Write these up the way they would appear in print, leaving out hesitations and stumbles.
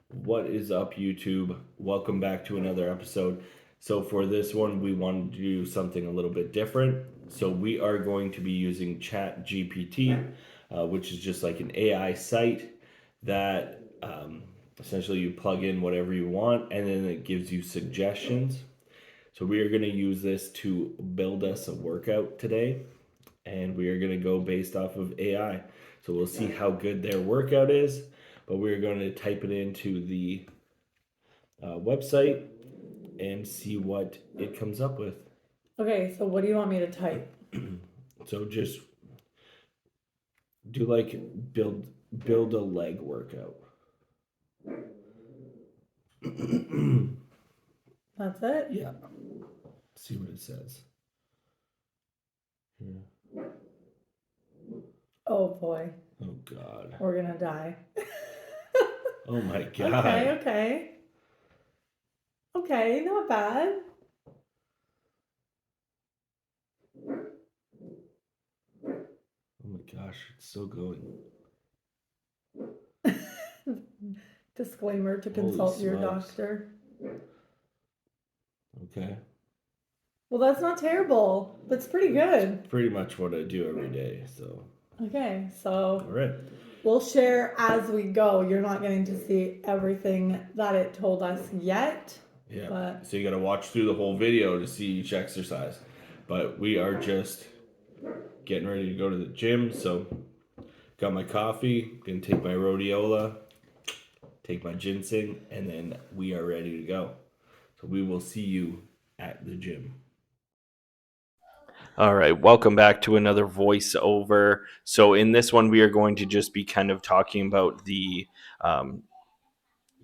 What is up, YouTube? Welcome back to another episode. So, for this one, we wanted to do something a little bit different. So, we are going to be using ChatGPT, which is just like an AI site that essentially you plug in whatever you want and then it gives you suggestions. So, we are going to use this to build us a workout today, and we are going to go based off of AI. So, we'll see how good their workout is, but we're going to type it into the website and see what it comes up with. Okay, so what do you want me to type? So just do like build a leg workout. That's it? Yeah. See what it says. Yeah. Oh boy, Oh God. we're gonna die. Oh my God. Okay. Okay, not bad. Oh my gosh, it's still going. Disclaimer to Holy consult your smokes. doctor. Okay. Well, that's not terrible. That's pretty good. Pretty much what I do every day. So. Okay, All so right. we'll share as we go. You're not getting to see everything that it told us yet. Yeah. But So you got to watch through the whole video to see each exercise. But we are just getting ready to go to the gym. So got my coffee, gonna take my rhodiola, take my ginseng, and then we are ready to go. So we will see you at the gym. All right, welcome back to another voiceover. So in this one, we are going to just be kind of talking about the um,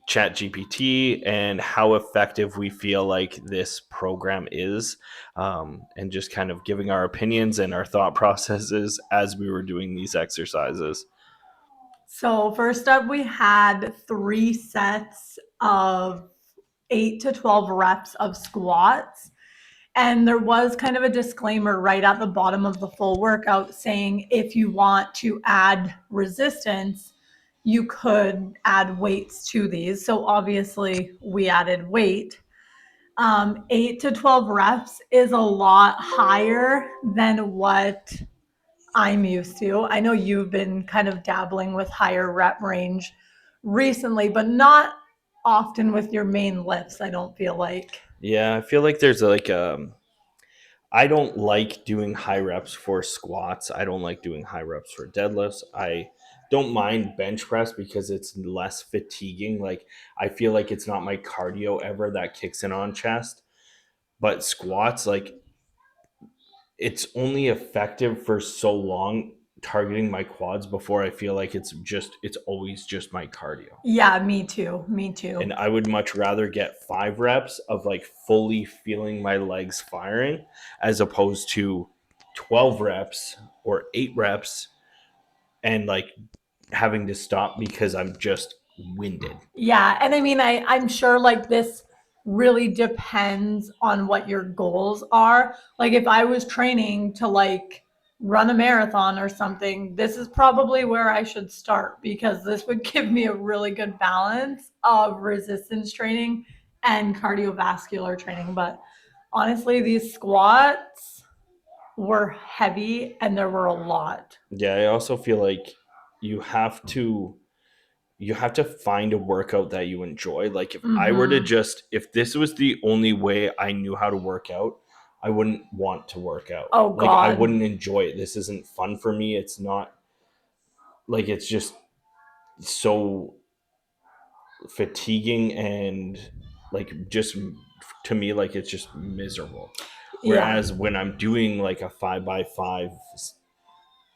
Chat GPT and how effective we feel like this program is, and just kind of giving our opinions and our thought processes as we were doing these exercises. so first up, we had 3 sets of 8 to 12 reps of squats. And there was kind of a disclaimer right at the bottom of the full workout saying if you want to add resistance, you could add weights to these. So obviously, we added weight. 8 to 12 reps is a lot higher than what I'm used to. I know you've been kind of dabbling with higher rep range recently, but not often with your main lifts, I don't feel like. Yeah, I feel like there's like I don't like doing high reps for squats. I don't like doing high reps for deadlifts. I don't mind bench press because it's less fatiguing. Like I feel like it's not my cardio ever that kicks in on chest. But squats, like it's only effective for so long targeting my quads before I feel like it's always just my cardio. Yeah, me too. Me And too. I would much rather get 5 reps of like fully feeling my legs firing as opposed to 12 reps or 8 reps and like having to stop because I'm just winded. Yeah, and I mean, I'm sure like this really depends on what your goals are. Like if I was training to like run a marathon or something, this is probably where I should start because this would give me a really good balance of resistance training and cardiovascular training. But honestly, these squats were heavy and there were a lot. Yeah, I also feel like you have to you have to find a workout that you enjoy. Like if this was the only way I knew how to work out, I wouldn't want to work out. Oh Like I God. wouldn't enjoy it. This isn't fun for me. It's not like it's just so fatiguing and like just to me like it's just miserable. Yeah. Whereas when I'm doing like a 5 by 5,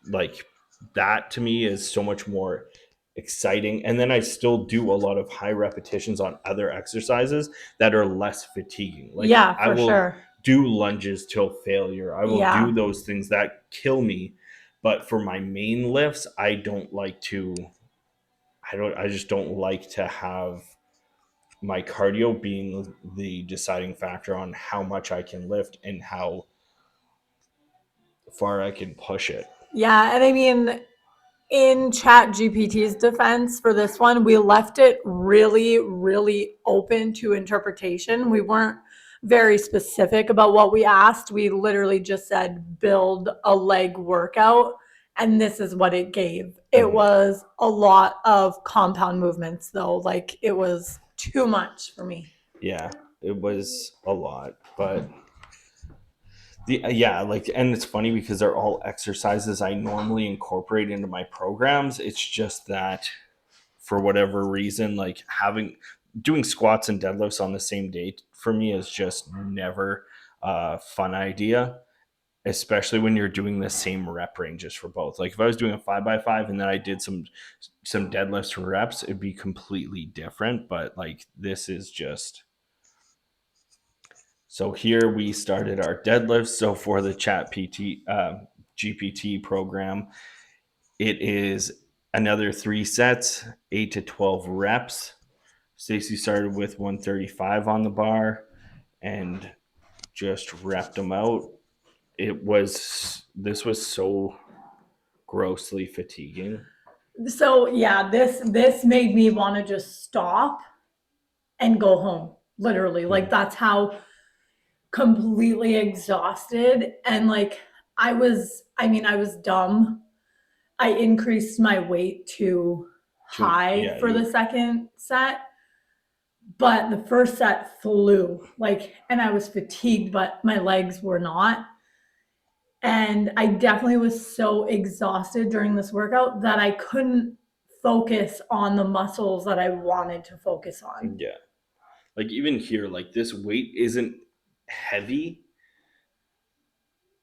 like that to me is so much more exciting. And then I still do a lot of high repetitions on other exercises that are less fatiguing. Like Yeah, I for will sure. do lunges till failure. I will do Yeah. those things that kill me. But for my main lifts, I just don't like to have my cardio being the deciding factor on how much I can lift and how far I can push it. Yeah, and I mean, in ChatGPT's defense for this one, we left it really, really open to interpretation. We weren't very specific about what we asked. We literally just said, build a leg workout. And this is what it gave. It was a lot of compound movements, though. Like, it was too much for me. Yeah, it was a lot, but and it's funny because they're all exercises I normally incorporate into my programs. It's just that for whatever reason, like doing squats and deadlifts on the same day for me is just never a fun idea, especially when you're doing the same rep ranges for both. Like if I was doing a 5x5 and then I did some deadlifts for reps, it'd be completely different. But like this is just. So here we started our deadlifts. So for the GPT program, it is another 3 sets, 8 to 12 reps. Stacy started with 135 on the bar and just repped them out. This was so grossly fatiguing. So yeah, this made me want to just stop and go home. Literally. Like that's how completely exhausted. And like I was dumb. I increased my weight too high for the second set, but the first set flew. Like, and I was fatigued, but my legs were not. And I definitely was so exhausted during this workout that I couldn't focus on the muscles that I wanted to focus on. Yeah. Like even here, like this weight isn't heavy.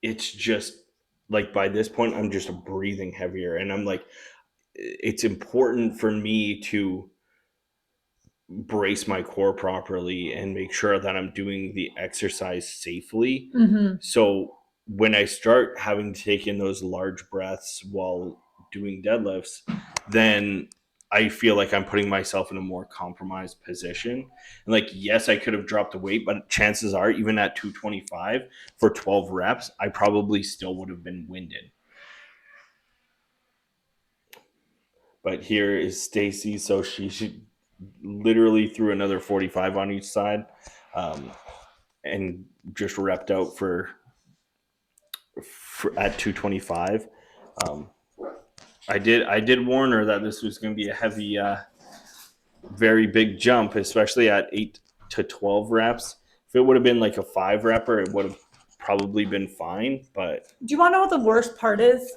It's just like by this point, I'm just breathing heavier. And I'm like, it's important for me to brace my core properly and make sure that I'm doing the exercise safely. Mm-hmm. So when I start having to take in those large breaths while doing deadlifts, then I feel like I'm putting myself in a more compromised position. And like, yes, I could have dropped the weight, but chances are, even at 225 for 12 reps, I probably still would have been winded. But here is Stacy, so she literally threw another 45 on each side, and just repped out for at 225. I did warn her that this was going to be a heavy, very big jump, especially at 8 to 12 reps. If it would have been like a 5 repper, it would have probably been fine. But do you want to know what the worst part is?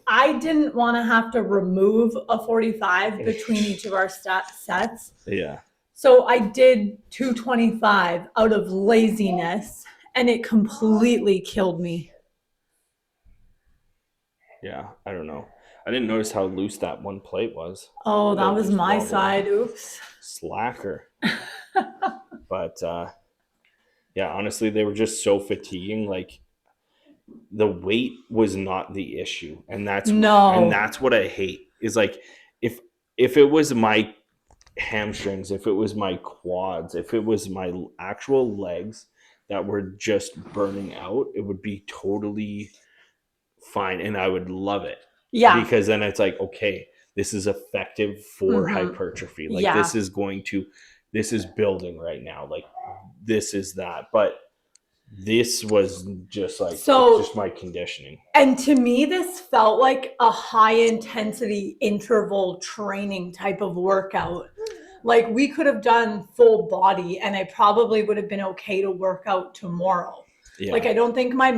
I didn't want to have to remove a 45 between each of our sets. Yeah. So I did 225 out of laziness, and it completely killed me. Yeah, I don't know. I didn't notice how loose that one plate was. Oh, that was my side. Oops. Slacker. But yeah, honestly, they were just so fatiguing. Like the weight was not the issue, and that's what I hate. Is like if it was my hamstrings, if it was my quads, if it was my actual legs that were just burning out, it would be totally fine, and I would love it. Yeah. Because then it's like, okay, this is effective for hypertrophy. Like this is building right now. Like this is that. But this was just like just my conditioning. And to me, this felt like a high intensity interval training type of workout. Like we could have done full body and I probably would have been okay to work out tomorrow. Yeah. Like I don't think my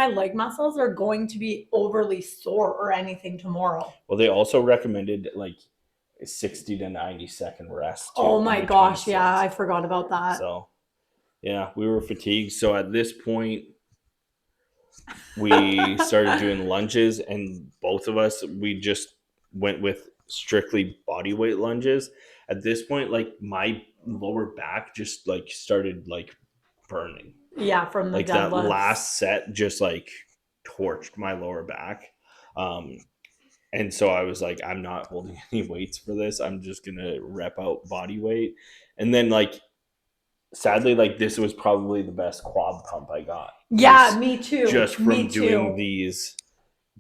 leg muscles are going to be overly sore or anything tomorrow. Well, they also recommended like 60 to 90 second rest. Oh my gosh, yeah, I forgot about that. So yeah, we were fatigued. So at this point, we started doing lunges, and both of us, we just went with strictly body weight lunges. At this point, like my lower back just like started like burning. Yeah, from the like deadlifts. That last set just like torched my lower back. And so I was like, I'm not holding any weights for this. I'm just gonna rep out body weight. And then like sadly, like this was probably the best quad pump I got. Yeah, me too. Just from doing these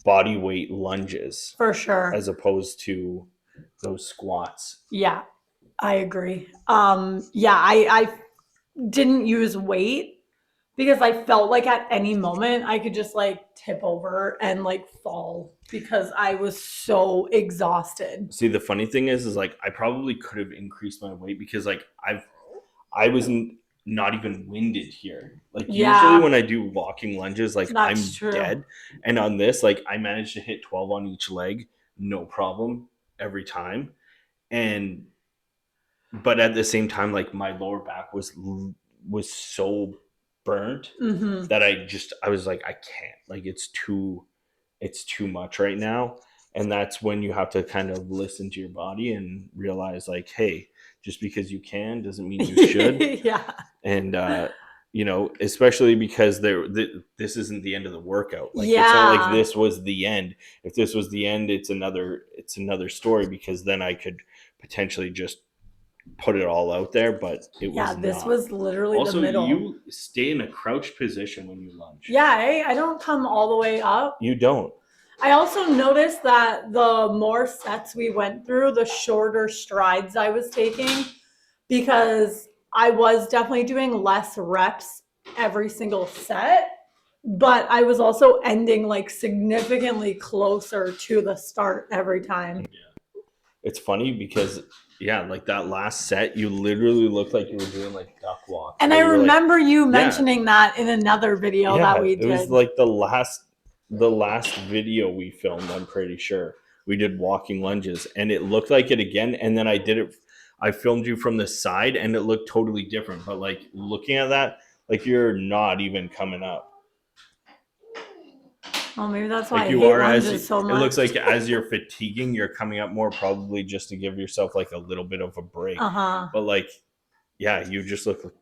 body weight lunges For sure. as opposed to those squats. Yeah, I agree. I didn't use weight because I felt like at any moment I could just like tip over and like fall because I was so exhausted. See, the funny thing is like I probably could have increased my weight because like I was not even winded here. Like usually Yeah, when I do walking lunges, like that's I'm true. dead. And on this, like I managed to hit 12 on each leg, no problem every time. And but at the same time, like my lower back was so burnt Hmm. that I was like, I can't. Like it's too much right now. And that's when you have to kind of listen to your body and realize like, hey, just because you can doesn't mean you should. Yeah. And you know, especially because this isn't the end of the workout. Like it's not like Yeah. this was the end. If this was the end, it's another story, because then I could potentially just put it all out there, but it Yeah, was this not. was literally the Also, middle. you stay in a crouched position when you lunge. Yeah, I don't come all the way up. You don't. I also noticed that the more sets we went through, the shorter strides I was taking because I was definitely doing less reps every single set, but I was also ending like significantly closer to the start every time. It's funny because yeah, like that last set, you literally looked like you were doing like duck walks. And I Where you were like, remember you yeah, mentioning that in another video that yeah. we It was did. like the last video we filmed. I'm pretty sure we did walking lunges, and it looked like it again. And then I did it. I filmed you from the side, and it looked totally different. But like looking at that, like you're not even coming up. Well, maybe that's why Like I you hate are as lunges it so looks much. like as you're fatiguing, you're coming up more, probably just to give yourself like a little bit of a break. Uh-huh. But like, yeah, you just look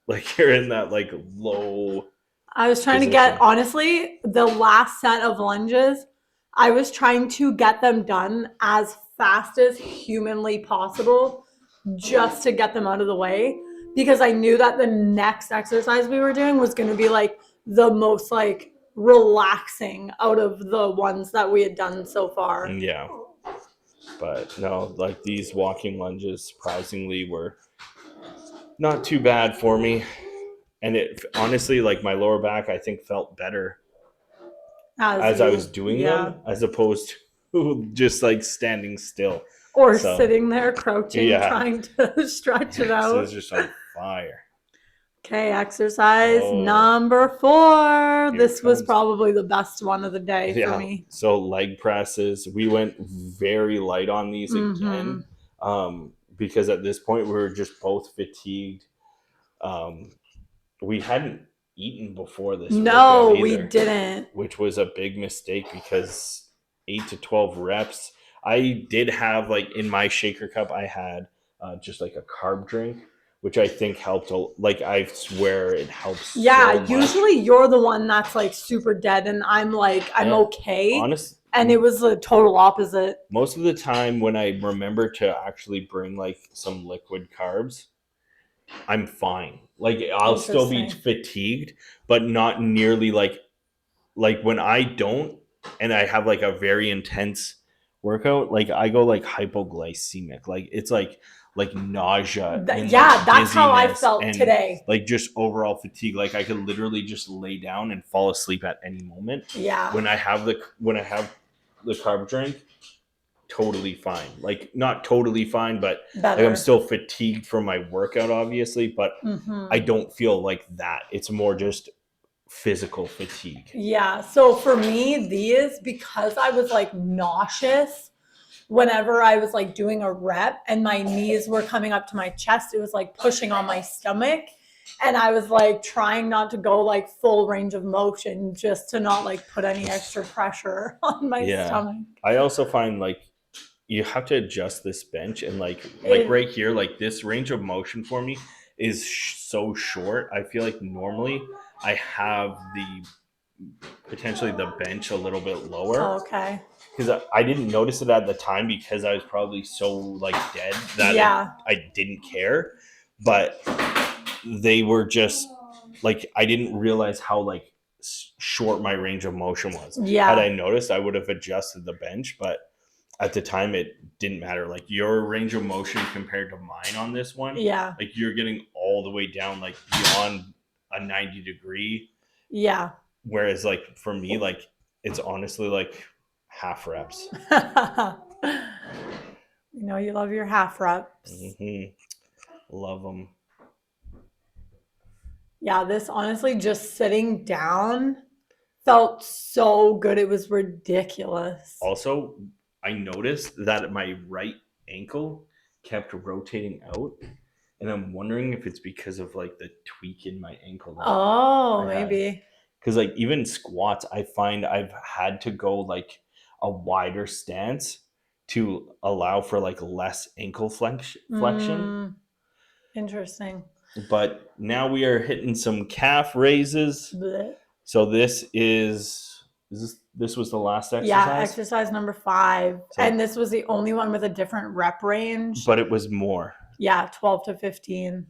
like you're in that like low I was trying to get, position. honestly, the last set of lunges, I was trying to get them done as fast as humanly possible just to get them out of the way because I knew that the next exercise we were doing was going to be like the most like relaxing out of the ones that we had done so far. Yeah, but no, like these walking lunges surprisingly were not too bad for me. And it honestly, like my lower back, I think felt better As as I was you, doing yeah. them as opposed to just like standing still. Or So sitting there crouching, yeah, trying to stretch it so out. it's just on fire. Okay, exercise Oh, number 4. here it This was comes. probably the best one of the day for Yeah. me. So leg presses, we went very light on these Mm-hmm. again, because at this point we were just both fatigued. Um, we hadn't eaten before this workout No, we either, didn't. which was a big mistake because 8 to 12 reps. I did have like in my shaker cup, I had just like a carb drink, which I think helped. Like I swear it helps so Yeah, much. usually you're the one that's like super dead, and I'm like, I'm And okay. honest, And it was the total opposite. most of the time when I remember to actually bring like some liquid carbs, I'm fine. Like I'll still be Interesting. fatigued, but not nearly like when I don't and I have like a very intense workout, like I go like hypoglycemic. Like it's like nausea and like Yeah, that's how I dizziness felt and today. like just overall fatigue. Like I could literally just lay down and fall asleep at any moment. Yeah, When I have the carb drink, totally fine. Like not totally fine, but like I'm better. still fatigued from my workout, obviously, but I Mm-hmm. don't feel like that. It's more just physical fatigue. Yeah, so for me, these, because I was like nauseous whenever I was like doing a rep and my knees were coming up to my chest, it was like pushing on my stomach. And I was like trying not to go like full range of motion just to not like put any extra pressure on my Yeah. stomach. I also find like you have to adjust this bench and like It, right here, like this range of motion for me is so short. I feel like normally I have the potentially the bench a little bit lower okay. because I didn't notice it at the time because I was probably so like dead that Yeah. I didn't care. But they were just like I didn't realize how like short my range of motion was. Yeah. Had I noticed, I would have adjusted the bench, but at the time it didn't matter. Like your range of motion compared to mine on this one, Yeah. like you're getting all the way down, like beyond a 90 degree. Yeah. Whereas like for me, like it's honestly like half reps. You know, you love your half reps. Mm-hmm. Love them. Yeah, this honestly, just sitting down felt so good. It was ridiculous. Also, I noticed that my right ankle kept rotating out, and I'm wondering if it's because of like the tweak in my ankle. Oh, maybe. Because like even squats, I find I've had to go like a wider stance to allow for like less ankle flexion. Interesting. But now we are hitting some calf raises. Blech. So this was the last exercise? Yeah, exercise number 5. So, and this was the only one with a different rep range. But it was more. Yeah, 12 to 15.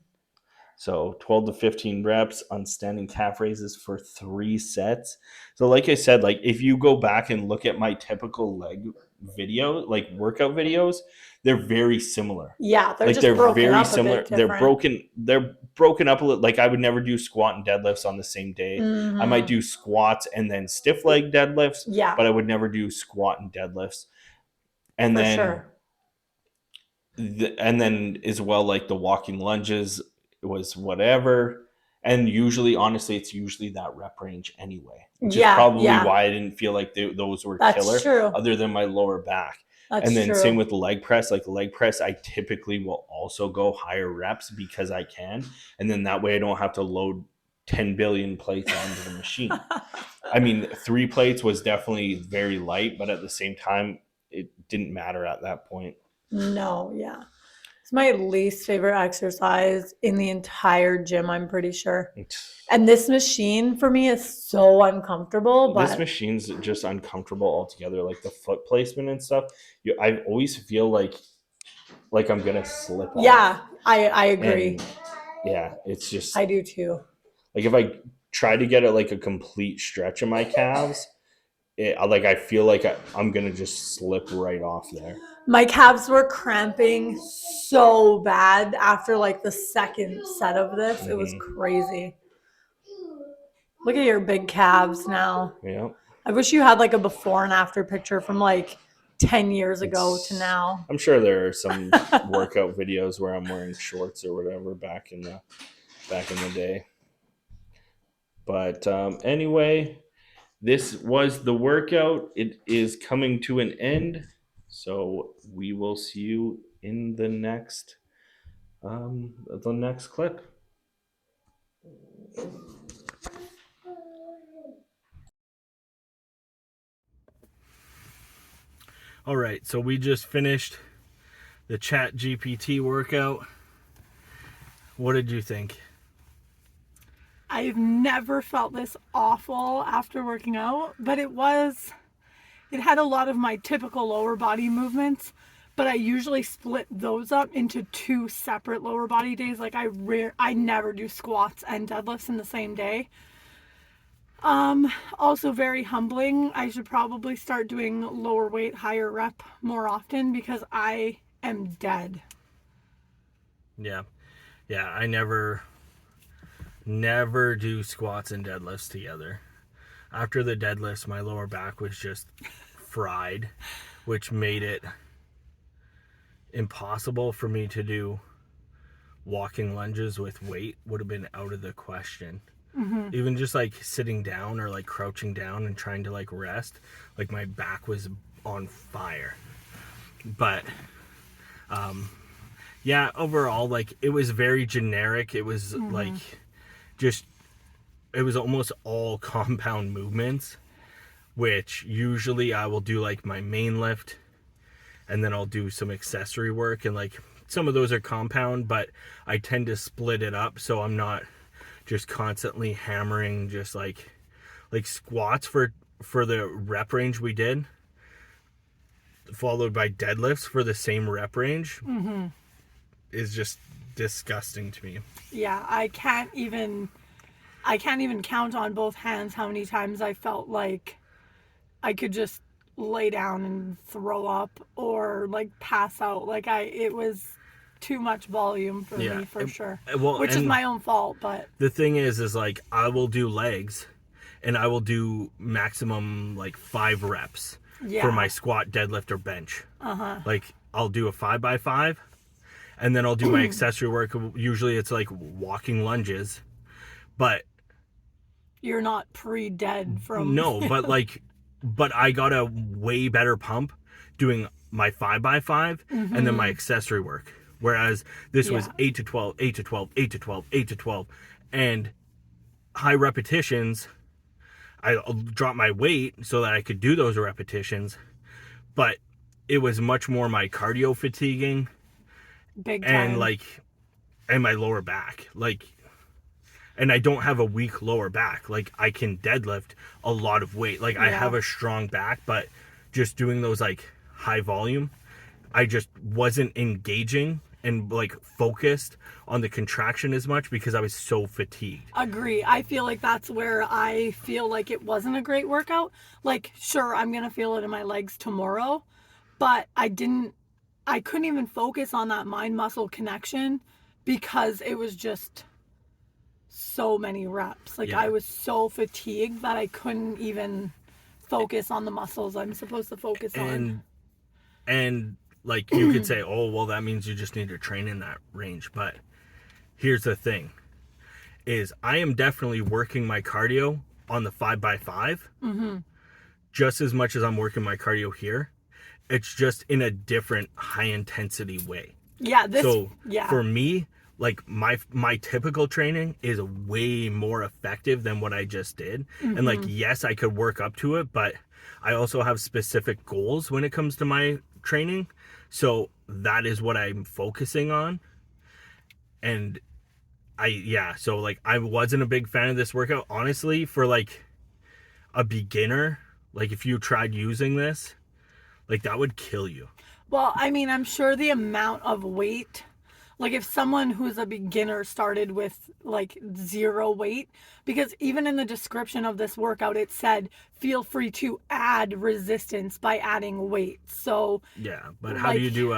So 12 to 15 reps on standing calf raises for 3 sets. So like I said, like if you go back and look at my typical leg video, like workout videos, they're very similar. Yeah, they're like just they're broken very up similar. A bit different. They're broken up a little. Like I would never do squat and deadlifts on the same day. Mm-hmm. I might do squats and then stiff leg deadlifts. Yeah. But I would never do squat and deadlifts. And for then sure. And then as well, like the walking lunges was whatever. And usually, honestly, it's usually that rep range anyway, which is probably why I didn't feel like those were killer. True. Other than my lower back. That's and then true. Same with the leg press. Like leg press, I typically will also go higher reps because I can. And then that way I don't have to load 10 billion plates onto the machine. I mean, 3 plates was definitely very light, but at the same time, it didn't matter at that point. No, yeah. It's my least favorite exercise in the entire gym, I'm pretty sure. And this machine for me is so uncomfortable. But this machine's just uncomfortable altogether. Like the foot placement and stuff. I always feel like I'm gonna slip off. Yeah, I agree. And yeah, it's just I do too. Like if I try to get it like a complete stretch of my calves, I feel like I'm gonna just slip right off there. My calves were cramping so bad after like the second set of this. Mm-hmm. It was crazy. Look at your big calves now. Yeah. I wish you had like a before and after picture from like 10 years ago to now. I'm sure there are some workout videos where I'm wearing shorts or whatever back in the day. But anyway, this was the workout. It is coming to an end. So we will see you in the next clip. All right, so we just finished the ChatGPT workout. What did you think? I've never felt this awful after working out, but it had a lot of my typical lower body movements, but I usually split those up into 2 separate lower body days. Like I never do squats and deadlifts in the same day. Also very humbling. I should probably start doing lower weight, higher rep more often because I am dead. Yeah. I never do squats and deadlifts together. After the deadlifts, my lower back was just fried, which made it impossible for me to do walking lunges with weight. Would have been out of the question. Mm-hmm. Even just like sitting down or like crouching down and trying to like rest, like my back was on fire. But yeah, overall, like it was very generic. It was like it was almost all compound movements, which usually I will do like my main lift and then I'll do some accessory work, and like some of those are compound, but I tend to split it up so I'm not just constantly hammering just like squats for the rep range we did, followed by deadlifts for the same rep range, is just disgusting to me. Yeah, I I can't even count on both hands how many times I felt like I could just lay down and throw up or like pass out. Like it was too much volume for Yeah. me for sure. Well, Which is and my own fault, but the thing is like I will do legs and I will do maximum like 5 reps for my yeah. squat, deadlift, or bench. Like I'll do a 5x5 and then I'll do my accessory work. Usually it's like walking lunges, but You're not pre-dead from no, but I got a way better pump doing my 5x5 and then my accessory work. Whereas this was Yeah. 8 to 12, 8 to 12, 8 to 12, 8 to 12, and high repetitions. I dropped my weight so that I could do those repetitions, but it was much more my cardio fatiguing big and time. and my lower back. And I don't have a weak lower back. Like I can deadlift a lot of weight. Like I have Yeah. a strong back, but just doing those like high volume, I just wasn't engaging and like focused on the contraction as much because I was so fatigued. Agree. I feel like that's where I feel like it wasn't a great workout. Like, sure, I'm going to feel it in my legs tomorrow, but I couldn't even focus on that mind muscle connection because it was just so many reps. Like, Yeah. I was so fatigued that I couldn't even focus on the muscles I'm supposed to focus on. And like you could say, oh well, that means you just need to train in that range. But here's the thing: is I am definitely working my cardio on the 5x5 just as much as I'm working my cardio here. It's just in a different high intensity way. Yeah, So yeah. for me, like my typical training is way more effective than what I just did. And like yes, I could work up to it, but I also have specific goals when it comes to my training. So that is what I'm focusing on. And so like I wasn't a big fan of this workout honestly for like a beginner. Like if you tried using this, like that would kill you. Well, I mean, I'm sure the amount of weight, like if someone who's a beginner started with like 0 weight, because even in the description of this workout, it said, feel free to add resistance by adding weight. So, Yeah, but how do you do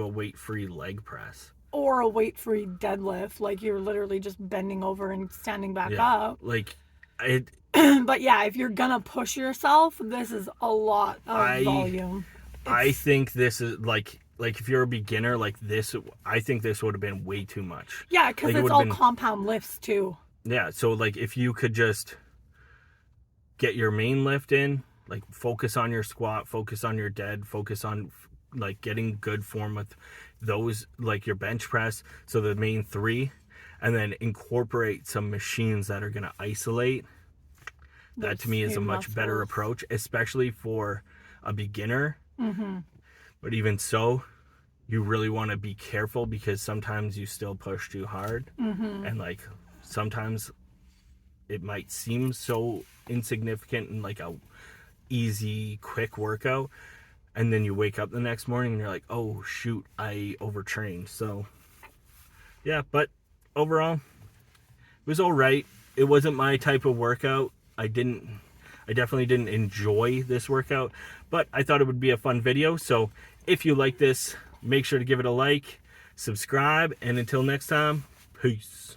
a weight-free leg press? Or a weight free deadlift, like you're literally just bending over and standing back Yeah, up. like it. But yeah, if you're gonna push yourself, this is a lot of volume. I think this is like if you're a beginner like this, I think this would have been way too much. Yeah, because Like, it it's would all have been, compound lifts too. yeah. So like if you could just get your main lift in, like focus on your squat, focus on your dead, focus on like getting good form with those, like your bench press, so the main 3, and then incorporate some machines that are going to isolate. That to me is a much better approach, especially for a beginner. But even so, you really want to be careful because sometimes you still push too hard. And like sometimes it might seem so insignificant and like a easy, quick workout. And then you wake up the next morning and you're like, oh shoot, I overtrained. So yeah, but overall, it was all right. It wasn't my type of workout. I definitely didn't enjoy this workout, but I thought it would be a fun video. So if you like this, make sure to give it a like, subscribe, and until next time, peace.